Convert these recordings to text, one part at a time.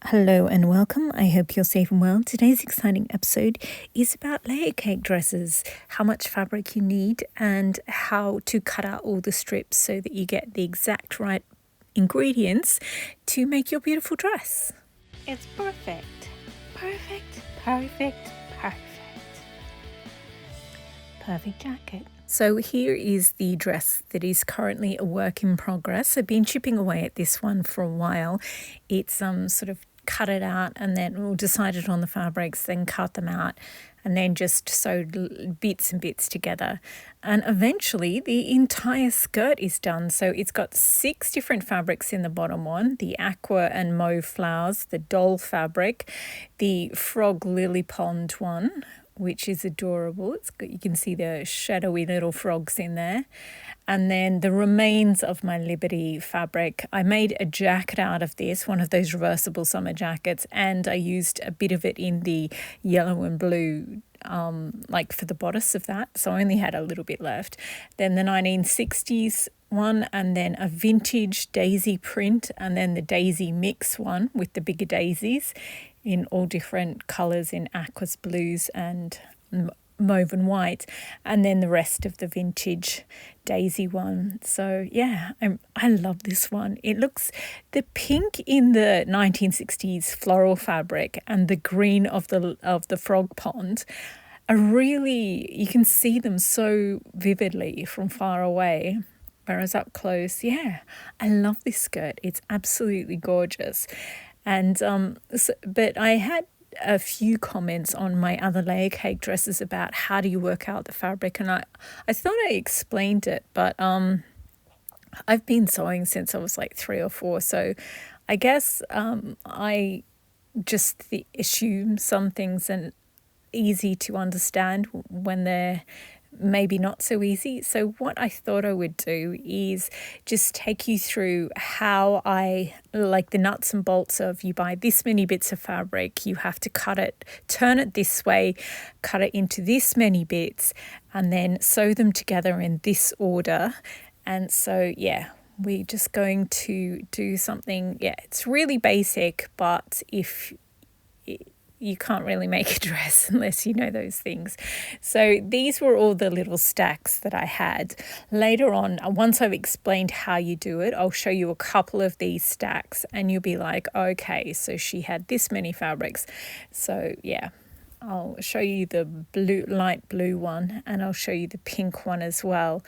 Hello and welcome. I hope you're safe and well. Today's exciting episode is about layer cake dresses, how much fabric you need and how to cut out all the strips so that you get the exact right ingredients to make your beautiful dress. It's perfect. Perfect, perfect, perfect. Perfect jacket. So here is the dress that is currently a work in progress. I've been chipping away at this one for a while. It's sort of cut it out and then decided on the fabrics, then cut them out and then just sewed bits and bits together. And eventually the entire skirt is done. So it's got 6 different fabrics in the bottom one, the aqua and mauve flowers, the doll fabric, the frog lily pond one, which is adorable. You can see the shadowy little frogs in there. And then the remains of my Liberty fabric. I made a jacket out of this, one of those reversible summer jackets, and I used a bit of it in the yellow and blue, like for the bodice of that. So I only had a little bit left. Then the 1960s one, and then a vintage daisy print, and then the daisy mix one with the bigger daisies in all different colours in aquas, blues and mauve and white, and then the rest of the vintage daisy one. So yeah, I love this one. It looks, the pink in the 1960s floral fabric and the green of the frog pond are really, you can see them so vividly from far away. Whereas up close, yeah, I love this skirt. It's absolutely gorgeous. And but I had a few comments on my other layer cake dresses about how do you work out the fabric, and I thought I explained it, but I've been sewing since I was like 3 or 4, so I guess I just assume some things are easy to understand when they're maybe not so easy. So what I thought I would do is just take you through how I like the nuts and bolts of, you buy this many bits of fabric, you have to cut it, turn it this way, cut it into this many bits, and then sew them together in this order. And so yeah, we're just going to do something, yeah, it's really basic, but if you can't really make a dress unless you know those things. So these were all the little stacks that I had. Later on, once I've explained how you do it, I'll show you a couple of these stacks and you'll be like, okay, so she had this many fabrics. So yeah, I'll show you the light blue one, and I'll show you the pink one as well.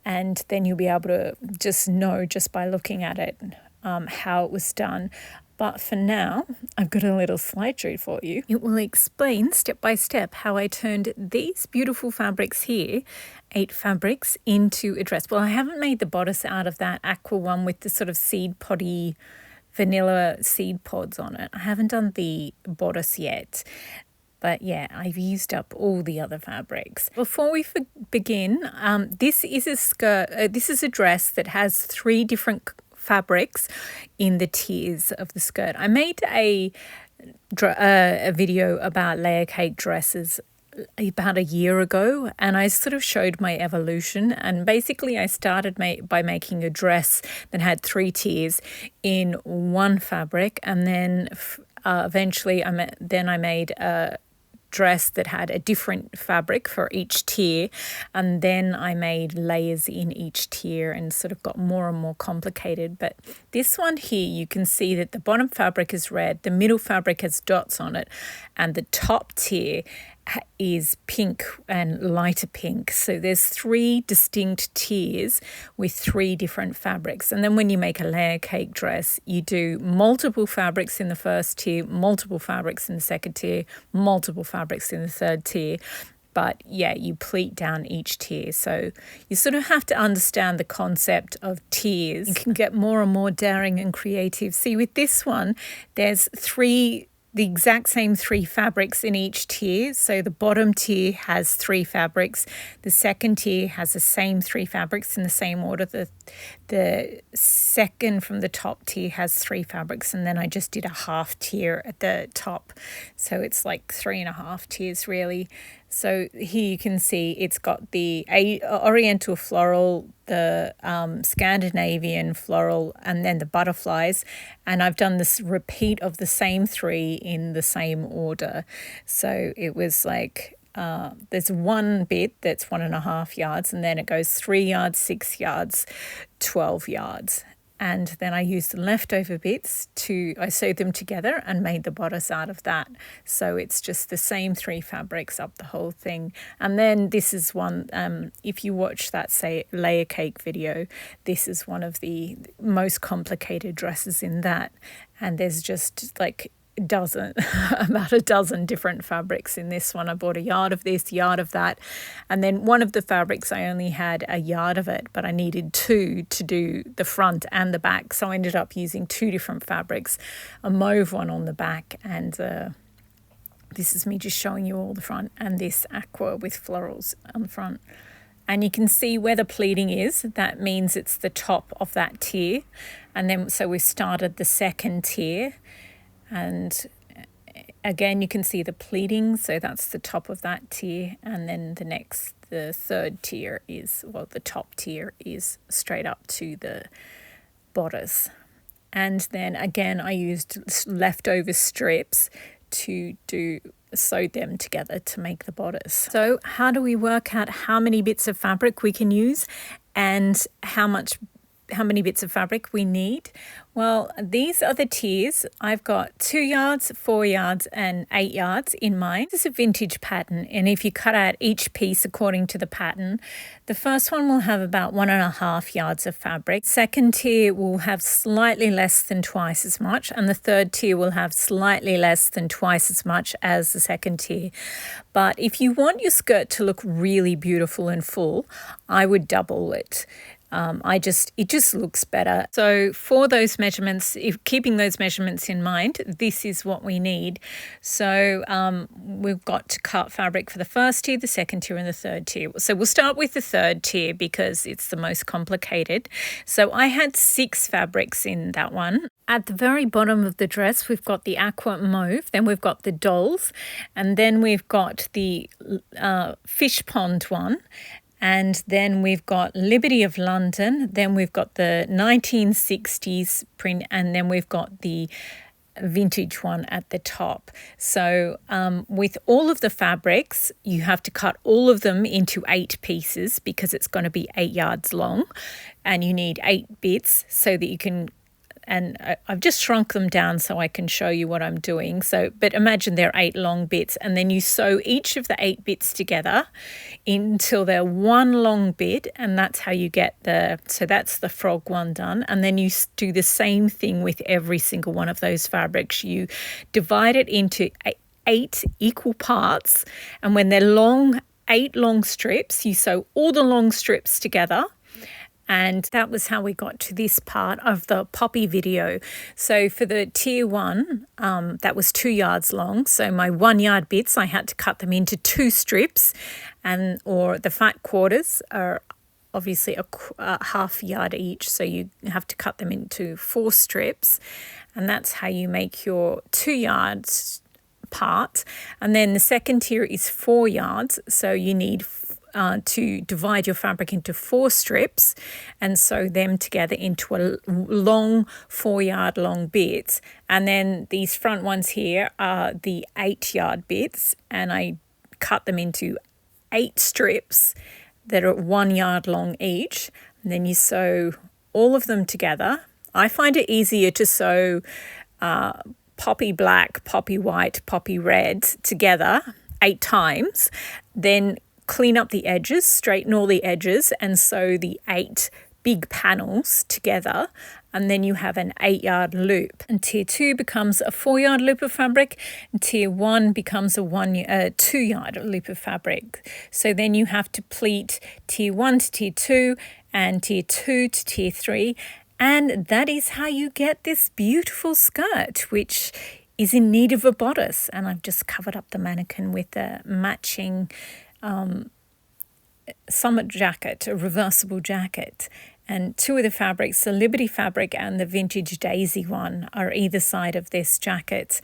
And then you'll be able to just know just by looking at it how it was done. But for now, I've got a little slideshow for you. It will explain step by step how I turned these beautiful fabrics here, 8 fabrics, into a dress. Well, I haven't made the bodice out of that aqua one with the sort of seed poddy, vanilla seed pods on it. I haven't done the bodice yet. But yeah, I've used up all the other fabrics. Before we begin, this is a skirt. This is a dress that has 3 different fabrics in the tiers of the skirt. I made a video about layer cake dresses about a year ago, and I sort of showed my evolution. And basically I started by making a dress that had 3 tiers in one fabric, and then eventually I made a dress that had a different fabric for each tier, and then I made layers in each tier and sort of got more and more complicated. But this one here, you can see that the bottom fabric is red, the middle fabric has dots on it, and the top tier is pink and lighter pink. So there's 3 distinct tiers with 3 different fabrics. And then when you make a layer cake dress, you do multiple fabrics in the first tier, multiple fabrics in the second tier, multiple fabrics in the third tier. But yeah, you pleat down each tier. So you sort of have to understand the concept of tiers. You can get more and more daring and creative. See, with this one, there's the exact same 3 fabrics in each tier. So the bottom tier has 3 fabrics. The second tier has the same 3 fabrics in the same order. The second from the top tier has 3 fabrics, and then I just did a half tier at the top. So it's like 3.5 tiers really. So here you can see it's got the oriental floral, the Scandinavian floral, and then the butterflies. And I've done this repeat of the same 3 in the same order. So it was like there's one bit that's 1.5 yards, and then it goes 3 yards, 6 yards, 12 yards. And then I used the leftover bits I sewed them together and made the bodice out of that. So it's just the same 3 fabrics up the whole thing. And then this is one, if you watch that, say, layer cake video, this is one of the most complicated dresses in that. And there's just like about a dozen different fabrics in this one. I bought a yard of this, yard of that, and then one of the fabrics I only had a yard of it, but I needed 2 to do the front and the back, so I ended up using 2 different fabrics, a mauve one on the back, and this is me just showing you all the front, and this aqua with florals on the front. And you can see where the pleating is. That means it's the top of that tier. And then so we started the second tier. And again, you can see the pleating, so that's the top of that tier. And then the third tier is, well, the top tier is straight up to the bodice. And then again, I used leftover strips to sew them together to make the bodice. So how do we work out how many bits of fabric we can use and how many bits of fabric we need? Well, these are the tiers. I've got 2 yards, 4 yards, and 8 yards in mine. This is a vintage pattern, and if you cut out each piece according to the pattern, the first one will have about 1.5 yards of fabric. Second tier will have slightly less than twice as much, and the third tier will have slightly less than twice as much as the second tier. But if you want your skirt to look really beautiful and full, I would double it. It just looks better. So for those measurements, keeping those measurements in mind, this is what we need. So we've got to cut fabric for the first tier, the second tier, and the third tier. So we'll start with the third tier because it's the most complicated. So I had 6 fabrics in that one. At the very bottom of the dress, we've got the aqua mauve, then we've got the dolls, and then we've got the fish pond one. And then we've got Liberty of London, then we've got the 1960s print, and then we've got the vintage one at the top. So with all of the fabrics, you have to cut all of them into 8 pieces because it's going to be 8 yards long, and you need 8 bits so that you can. And I've just shrunk them down so I can show you what I'm doing. So, but imagine they're 8 long bits, and then you sew each of the 8 bits together until they're one long bit, and that's how you get so that's the frog one done. And then you do the same thing with every single one of those fabrics. You divide it into 8 equal parts, and when they're long, 8 long strips, you sew all the long strips together. And that was how we got to this part of the poppy video. So for the tier 1, that was 2 yards long. So my 1 yard bits, I had to cut them into 2 strips, or the fat quarters are obviously a half yard each. So you have to cut them into 4 strips. And that's how you make your 2 yards part. And then the second tier is 4 yards. So you need to divide your fabric into 4 strips and sew them together into a long 4 yard long bits. And then these front ones here are the 8 yard bits, and I cut them into 8 strips that are 1 yard long each. And then you sew all of them together. I find it easier to sew poppy black, poppy white, poppy red together 8 times, then clean up the edges, straighten all the edges, and sew the 8 big panels together, and then you have an 8 yard loop. And tier 2 becomes a 4 yard loop of fabric, and tier 1 becomes a 2 yard loop of fabric. So then you have to pleat tier 1 to tier 2 and tier 2 to tier 3, and that is how you get this beautiful skirt, which is in need of a bodice. And I've just covered up the mannequin with a matching summit jacket, a reversible jacket. And 2 of the fabrics, the Liberty fabric and the vintage daisy one, are either side of this jacket.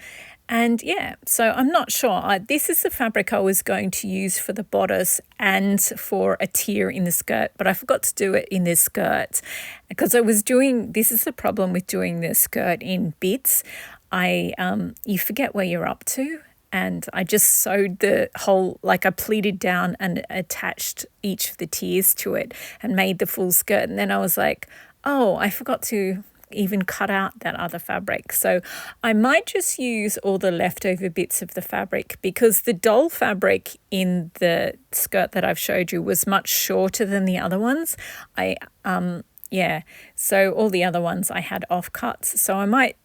And yeah, so I'm not sure. This is the fabric I was going to use for the bodice and for a tier in the skirt, but I forgot to do it in this skirt because this is the problem with doing the skirt in bits. You forget where you're up to. And I just sewed the whole, like I pleated down and attached each of the tiers to it and made the full skirt. And then I was like, oh, I forgot to even cut out that other fabric. So I might just use all the leftover bits of the fabric because the doll fabric in the skirt that I've showed you was much shorter than the other ones. So all the other ones I had offcuts. So I might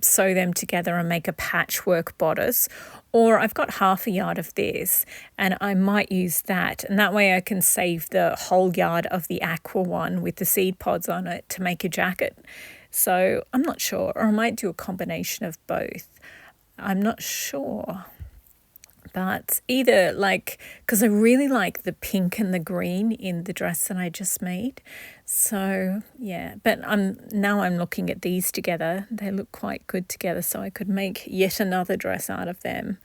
sew them together and make a patchwork bodice, or I've got half a yard of this and I might use that, and that way I can save the whole yard of the aqua one with the seed pods on it to make a jacket. So I'm not sure, or I might do a combination of both. I'm not sure. But either, like, because I really like the pink and the green in the dress that I just made. So yeah, but now I'm looking at these together. They look quite good together, so I could make yet another dress out of them.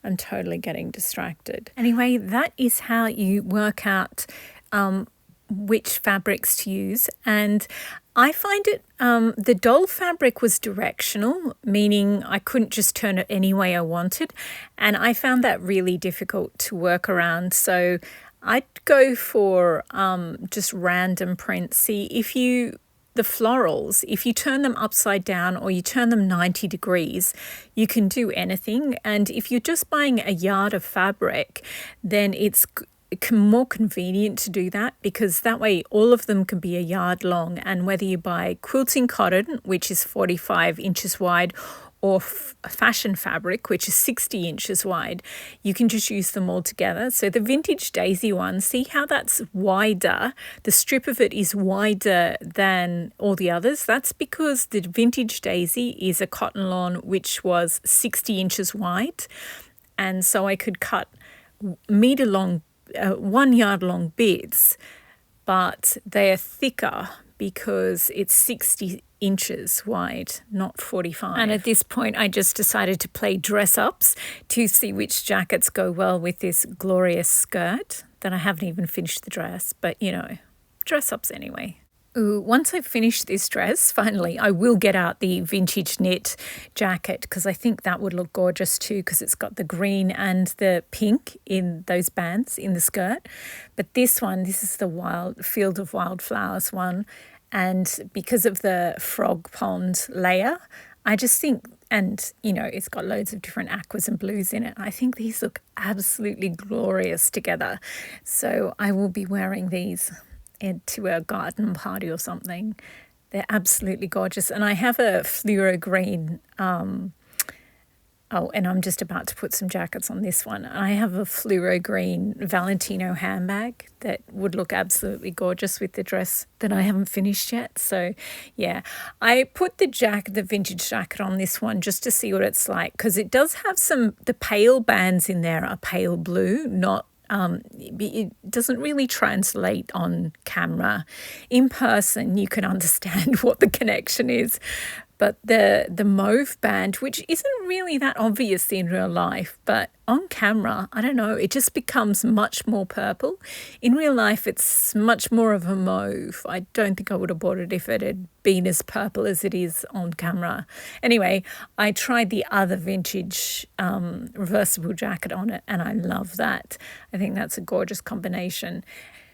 I'm totally getting distracted. Anyway, that is how you work out which fabrics to use. And I find it, the doll fabric was directional, meaning I couldn't just turn it any way I wanted. And I found that really difficult to work around. So I'd go for just random prints. See, the florals, if you turn them upside down or you turn them 90 degrees, you can do anything. And if you're just buying a yard of fabric, then it's more convenient to do that, because that way all of them can be a yard long, and whether you buy quilting cotton, which is 45 inches wide, or fashion fabric, which is 60 inches wide, you can just use them all together. So the vintage daisy one, see how that's wider? The strip of it is wider than all the others. That's because the vintage daisy is a cotton lawn which was 60 inches wide, and so I could cut metre long 1 yard long bits, but they are thicker because it's 60 inches wide, not 45. And at this point, I just decided to play dress ups to see which jackets go well with this glorious skirt that I haven't even finished the dress, but dress ups anyway. Ooh, once I finish this dress, finally, I will get out the vintage knit jacket, because I think that would look gorgeous too, because it's got the green and the pink in those bands in the skirt. But this is the Field of Wildflowers one. And because of the frog pond layer, I just think, and it's got loads of different aquas and blues in it, I think these look absolutely glorious together. So I will be wearing these to a garden party or something. They're absolutely gorgeous. And I have a fluoro green, and I'm just about to put some jackets on this one. I have a fluoro green Valentino handbag that would look absolutely gorgeous with the dress that I haven't finished yet. So yeah, I put the vintage jacket on this one just to see what it's like, because it does have the pale bands in there are pale blue, not it doesn't really translate on camera. In person, you can understand what the connection is. But the mauve band, which isn't really that obvious in real life, but on camera, I don't know, it just becomes much more purple. In real life, it's much more of a mauve. I don't think I would have bought it if it had been as purple as it is on camera. Anyway, I tried the other vintage reversible jacket on it, and I love that. I think that's a gorgeous combination.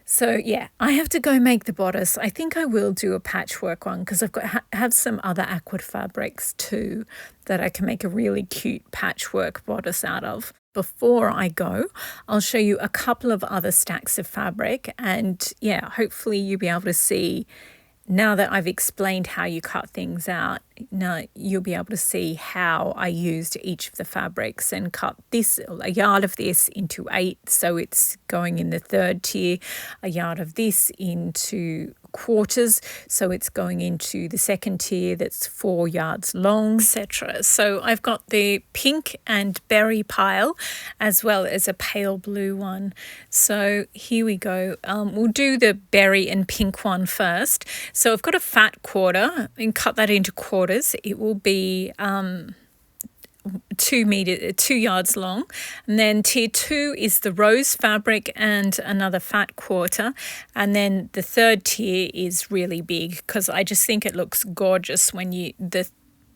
So yeah, I have to go make the bodice. I think I will do a patchwork one, because I've got have some other aqua fabrics too that I can make a really cute patchwork bodice out of. Before I go, I'll show you a couple of other stacks of fabric, and yeah, hopefully you'll be able to see, now that I've explained how you cut things out, now you'll be able to see how I used each of the fabrics and cut a yard of this into 8, so it's going in the 3rd tier, a yard of this into quarters, so it's going into the 2nd tier that's 4 yards long, etc. So I've got the pink and berry pile as well as a pale blue one. So here we go. We'll do the berry and pink one first. So I've got a fat quarter and cut that into quarters. It will be 2 2 yards long. And then tier 2 is the rose fabric and another fat quarter. And then the third tier is really big because I just think it looks gorgeous when the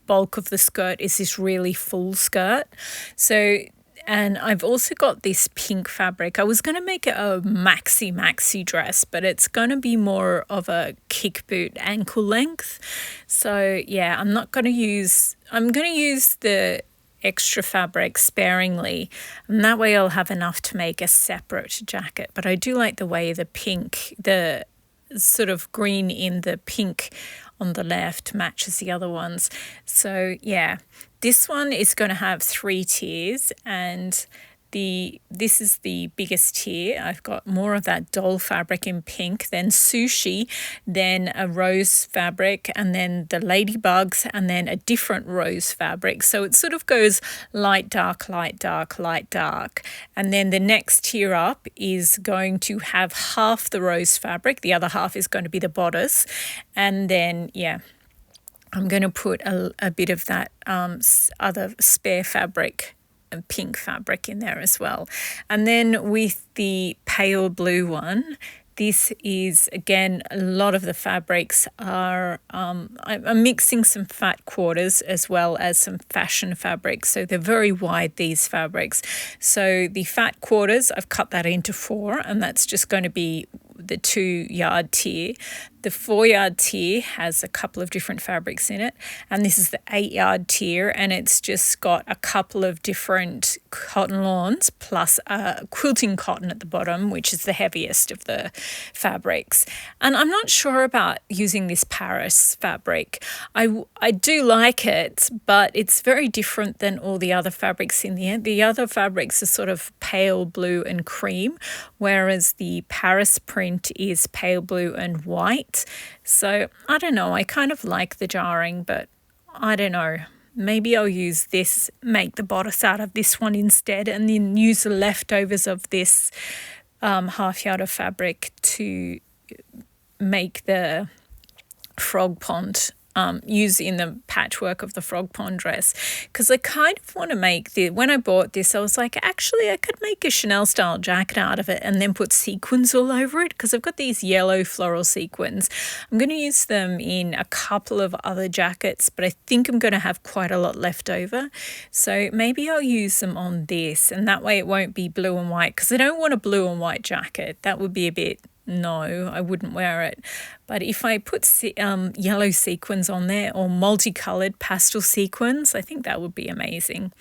bulk of the skirt is this really full skirt. And I've also got this pink fabric. I was going to make it a maxi dress, but it's going to be more of a kick boot ankle length. So yeah, I'm going to use the extra fabric sparingly, and that way I'll have enough to make a separate jacket. But I do like the way the sort of green in the pink on the left matches the other ones. So yeah, this one is going to have 3 tiers, and this is the biggest tier. I've got more of that doll fabric in pink, then sushi, then a rose fabric, and then the ladybugs, and then a different rose fabric. So it sort of goes light, dark, light, dark, light, dark. And then the next tier up is going to have half the rose fabric. The other half is going to be the bodice. And then, yeah, I'm going to put a bit of that other spare fabric, pink fabric in there as well. And then with the pale blue one, this is, again, a lot of the fabrics are, I'm mixing some fat quarters as well as some fashion fabrics. So they're very wide, these fabrics. So the fat quarters, I've cut that into 4, and that's just going to be the 2-yard tier. The 4-yard tier has a couple of different fabrics in it, and this is the 8-yard tier, and it's just got a couple of different cotton lawns plus quilting cotton at the bottom, which is the heaviest of the fabrics. And I'm not sure about using this Paris fabric. I do like it, but it's very different than all the other fabrics in the end. The other fabrics are sort of pale blue and cream, whereas the Paris print is pale blue and white. So I don't know, I kind of like the jarring, but I don't know. Maybe I'll use this, make the bodice out of this one instead, and then use the leftovers of this half yard of fabric to make the frog pond, use in the patchwork of the frog pond dress. Because I kind of want to make when I bought this, I was like, actually, I could make a Chanel style jacket out of it and then put sequins all over it, because I've got these yellow floral sequins. I'm going to use them in a couple of other jackets, but I think I'm going to have quite a lot left over. So maybe I'll use them on this, and that way it won't be blue and white, because I don't want a blue and white jacket. That would be a bit... No, I wouldn't wear it. But if I put yellow sequins on there, or multicolored pastel sequins, I think that would be amazing.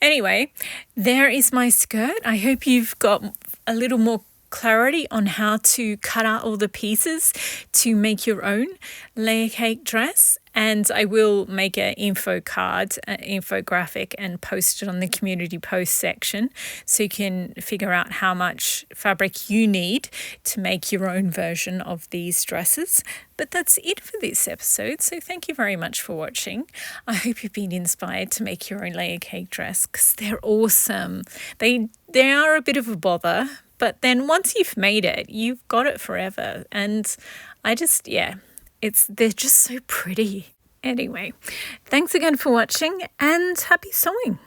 Anyway, there is my skirt. I hope you've got a little more clarity on how to cut out all the pieces to make your own layer cake dress. And I will make an info card, an infographic, and post it on the community post section, so you can figure out how much fabric you need to make your own version of these dresses. But that's it for this episode. So thank you very much for watching. I hope you've been inspired to make your own layer cake dress, because they're awesome. They are a bit of a bother, but then once you've made it, you've got it forever. And I just, yeah, they're just so pretty. Anyway, thanks again for watching, and happy sewing.